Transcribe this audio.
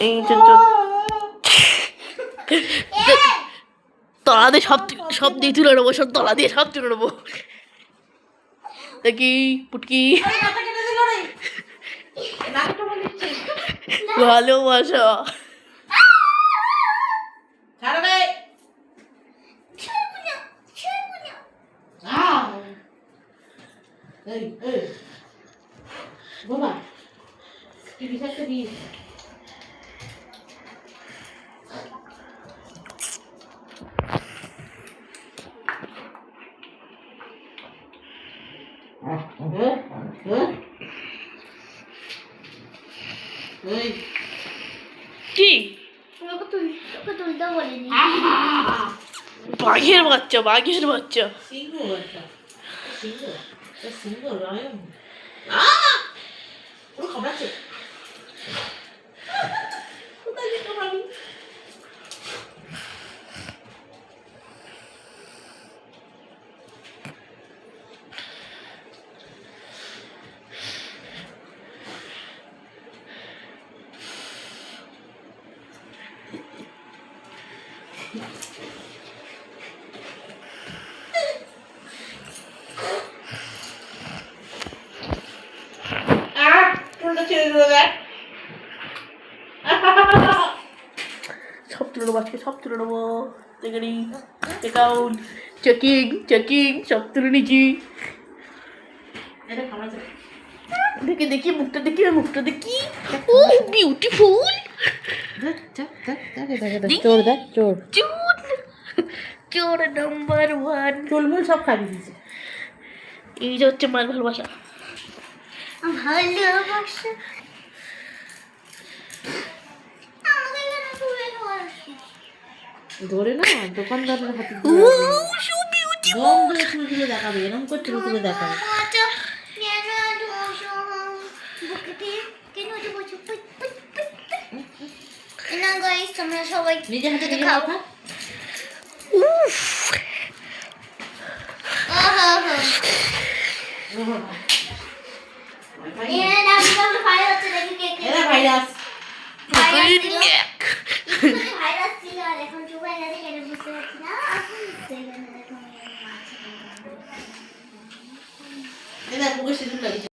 এই তলা দিয়ে সব দিয়ে তুলে নেবো, সব তলা দিয়ে সব তুলে নেবো। দেখি পুটকি ভালোবাসা কি বাঘের বাচ্চা, বাঘের বাচ্চা। সব তুলে নেবো আজকে, সব তুলে নেবো। অ্যাকাউন্ট চেকিং চেকিং সব তুলে নিচ্ছি। দেখি দেখি মুখটা দেখি, মুখটা দেখি। ও বিউটিফুল। চোর দেখ, চোর চোর চোর নাম্বার 1। চুলমুল সব খাবি দিয়েছে। এই যে হচ্ছে মার ভালোবাসা। ভালোবাসা ধরে না দোকানদারের হাতে তুলে দেখাবে, এরকম করে তুলে দেখাবে। তোমরা সবাই নিজে হাতে দেখে খাও। ভাইরাস এখন চুপাই না দেখে বুঝতে পারছি না।